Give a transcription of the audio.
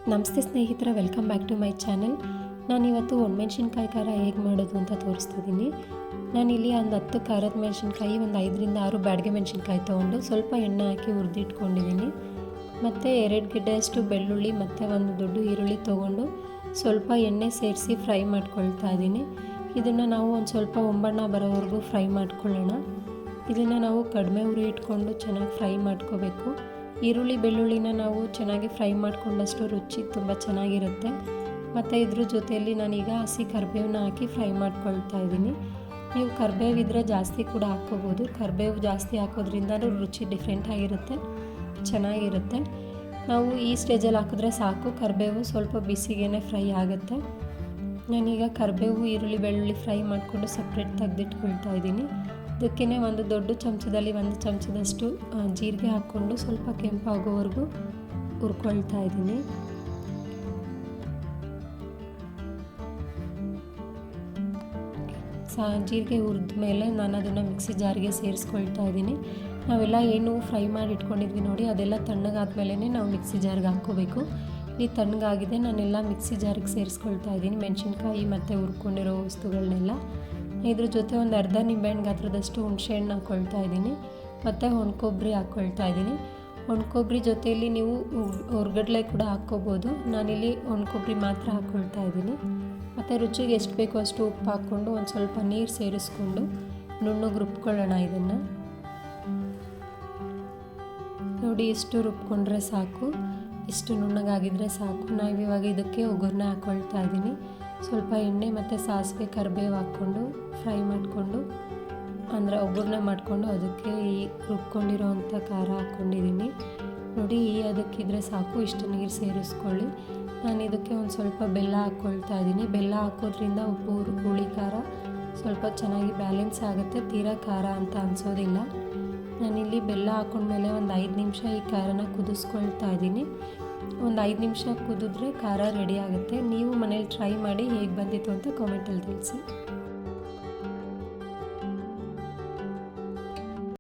ನಮಸ್ತೆ ಸ್ನೇಹಿತರೆ, welcome back to my channel. ನಾನಿವತ್ತು ಒಣಮೆಣ್ಸಿನ್ಕಾಯಿ ಖಾರ ಹೇಗೆ ಮಾಡೋದು ಅಂತ ತೋರಿಸ್ತಿದ್ದೀನಿ. ನಾನಿಲ್ಲಿ ಒಂದು 10 ಖಾರದ ಮೆಣಸಿನ್ಕಾಯಿ, ಒಂದು 5ರಿಂದ 6 ಬ್ಯಾಡಗೆ ಮೆಣಸಿನ್ಕಾಯಿ ತೊಗೊಂಡು ಸ್ವಲ್ಪ ಎಣ್ಣೆ ಹಾಕಿ ಹುರಿದಿಟ್ಕೊಂಡಿದ್ದೀನಿ. ಮತ್ತು 2 ಗೆಡ್ಡೆಯಷ್ಟು ಬೆಳ್ಳುಳ್ಳಿ ಮತ್ತು ಒಂದು ದೊಡ್ಡ ಈರುಳ್ಳಿ ತೊಗೊಂಡು ಸ್ವಲ್ಪ ಎಣ್ಣೆ ಸೇರಿಸಿ ಫ್ರೈ ಮಾಡ್ಕೊಳ್ತಾ ಇದ್ದೀನಿ. ಇದನ್ನು ನಾವು ಒಂದು ಸ್ವಲ್ಪ ಹೊಂಬಣ್ಣ ಬರೋವರೆಗೂ ಫ್ರೈ ಮಾಡ್ಕೊಳ್ಳೋಣ. ಇದನ್ನು ನಾವು ಕಡಿಮೆ ಉರಿ ಇಟ್ಕೊಂಡು ಚೆನ್ನಾಗಿ ಫ್ರೈ ಮಾಡ್ಕೋಬೇಕು. ಈರುಳ್ಳಿ ಬೆಳ್ಳುಳ್ಳಿನ ನಾವು ಚೆನ್ನಾಗಿ ಫ್ರೈ ಮಾಡಿಕೊಂಡಷ್ಟು ರುಚಿ ತುಂಬ ಚೆನ್ನಾಗಿರುತ್ತೆ. ಮತ್ತು ಇದ್ರ ಜೊತೆಯಲ್ಲಿ ನಾನೀಗ ಹಸಿ ಕರಿಬೇವನ್ನ ಹಾಕಿ ಫ್ರೈ ಮಾಡ್ಕೊಳ್ತಾ ಇದ್ದೀನಿ. ನೀವು ಕರಿಬೇವಿದ್ರೆ ಜಾಸ್ತಿ ಕೂಡ ಹಾಕ್ಕೋಬೋದು. ಕರಿಬೇವು ಜಾಸ್ತಿ ಹಾಕೋದ್ರಿಂದ ರುಚಿ ಡಿಫ್ರೆಂಟ್ ಆಗಿರುತ್ತೆ, ಚೆನ್ನಾಗಿರುತ್ತೆ. ನಾವು ಈ ಸ್ಟೇಜಲ್ಲಿ ಹಾಕಿದ್ರೆ ಸಾಕು, ಕರಿಬೇವು ಸ್ವಲ್ಪ ಬಿಸಿಗೇ ಫ್ರೈ ಆಗುತ್ತೆ. ನಾನೀಗ ಕರಿಬೇವು ಈರುಳ್ಳಿ ಬೆಳ್ಳುಳ್ಳಿ ಫ್ರೈ ಮಾಡಿಕೊಂಡು ಸಪ್ರೇಟ್ ತೆಗೆದಿಟ್ಕೊಳ್ತಾ ಇದ್ದೀನಿ. ಇದಕ್ಕೇ ಒಂದು ದೊಡ್ಡ ಚಮಚದಲ್ಲಿ 1 ಚಮಚದಷ್ಟು ಜೀರಿಗೆ ಹಾಕ್ಕೊಂಡು ಸ್ವಲ್ಪ ಕೆಂಪಾಗೋವರೆಗೂ ಹುರ್ಕೊಳ್ತಾ ಇದ್ದೀನಿ. ಜೀರಿಗೆ ಹುರಿದ ಮೇಲೆ ನಾನು ಅದನ್ನು ಮಿಕ್ಸಿ ಜಾರಿಗೆ ಸೇರಿಸ್ಕೊಳ್ತಾ ಇದ್ದೀನಿ. ನಾವೆಲ್ಲ ಏನು ಫ್ರೈ ಮಾಡಿ ಇಟ್ಕೊಂಡಿದ್ವಿ ನೋಡಿ, ಅದೆಲ್ಲ ತಣ್ಣಗಾದ್ಮೇಲೆ ನಾವು ಮಿಕ್ಸಿ ಜಾರ್ಗೆ ಹಾಕ್ಕೋಬೇಕು. ಈ ತಣ್ಣಗಾಗಿದೆ, ನಾನೆಲ್ಲ ಮಿಕ್ಸಿ ಜಾರಿಗೆ ಸೇರಿಸ್ಕೊಳ್ತಾ ಇದ್ದೀನಿ ಮೆಣಸಿನ್ಕಾಯಿ ಮತ್ತು ಹುರ್ಕೊಂಡಿರೋ ವಸ್ತುಗಳನ್ನೆಲ್ಲ. ಇದ್ರ ಜೊತೆ ಒಂದು ಅರ್ಧ ನಿಂಬೆಹಣ್ಣು ಗಾತ್ರದಷ್ಟು ಹುಣಸೆಹಣ್ಣು ಹಾಕ್ಕೊಳ್ತಾ ಇದ್ದೀನಿ. ಮತ್ತು ಒಣಕೊಬ್ಬರಿ ಹಾಕ್ಕೊಳ್ತಾ ಇದ್ದೀನಿ. ಒಣಕೊಬ್ಬರಿ ಜೊತೆಯಲ್ಲಿ ನೀವು ಹುರ್ಗಡ್ಲೆ ಕೂಡ ಹಾಕ್ಕೋಬೋದು. ನಾನಿಲ್ಲಿ ಒಣಕೊಬ್ಬರಿ ಮಾತ್ರ ಹಾಕ್ಕೊಳ್ತಾ ಇದ್ದೀನಿ. ಮತ್ತು ರುಚಿಗೆ ಎಷ್ಟು ಬೇಕೋ ಅಷ್ಟು ಉಪ್ಪು ಹಾಕ್ಕೊಂಡು ಒಂದು ಸ್ವಲ್ಪ ನೀರು ಸೇರಿಸ್ಕೊಂಡು ನುಣ್ಣಗೆ ರುಬ್ಕೊಳ್ಳೋಣ. ಇದನ್ನು ನೋಡಿ, ಇಷ್ಟು ರುಬ್ಕೊಂಡ್ರೆ ಸಾಕು, ಇಷ್ಟು ನುಣ್ಣಗಾಗಿದ್ದರೆ ಸಾಕು. ನಾವಿವಾಗ ಇದಕ್ಕೆ ಒಗ್ಗರಣೆ ಹಾಕ್ಕೊಳ್ತಾ ಇದ್ದೀನಿ. ಸ್ವಲ್ಪ ಎಣ್ಣೆ ಮತ್ತು ಸಾಸಿವೆ ಕರಿಬೇವು ಹಾಕ್ಕೊಂಡು ಫ್ರೈ ಮಾಡಿಕೊಂಡು, ಅಂದರೆ ಒಗ್ಗರಣೆ ಮಾಡಿಕೊಂಡು ಅದಕ್ಕೆ ಈ ರುಬ್ಕೊಂಡಿರೋವಂಥ ಖಾರ ಹಾಕ್ಕೊಂಡಿದ್ದೀನಿ. ನೋಡಿ, ಅದಕ್ಕಿದ್ರೆ ಸಾಕು, ಇಷ್ಟು ನೀರು ಸೇರಿಸ್ಕೊಳ್ಳಿ. ನಾನು ಇದಕ್ಕೆ ಒಂದು ಸ್ವಲ್ಪ ಬೆಲ್ಲ ಹಾಕ್ಕೊಳ್ತಾ ಇದ್ದೀನಿ. ಬೆಲ್ಲ ಹಾಕೋದ್ರಿಂದ ಉಪ್ಪು ಹುಳಿ ಖಾರ ಸ್ವಲ್ಪ ಚೆನ್ನಾಗಿ ಬ್ಯಾಲೆನ್ಸ್ ಆಗುತ್ತೆ, ತೀರಾ ಖಾರ ಅಂತ ಅನಿಸೋದಿಲ್ಲ. ನಾನಿಲ್ಲಿ ಬೆಲ್ಲ ಹಾಕ್ಕೊಂಡ್ಮೇಲೆ ಒಂದು 5 ನಿಮಿಷ ಈ ಖಾರನ ಕುದಿಸ್ಕೊಳ್ತಾ ಇದ್ದೀನಿ. ಒಂದು 5 ನಿಮಿಷ ಕುದಿದ್ರೆ ಖಾರ ರೆಡಿ ಆಗುತ್ತೆ. ನೀವು ಮನೇಲಿ ಟ್ರೈ ಮಾಡಿ ಹೇಗೆ ಬಂದಿತ್ತು ಅಂತ ಕಾಮೆಂಟಲ್ಲಿ ತಿಳಿಸಿ.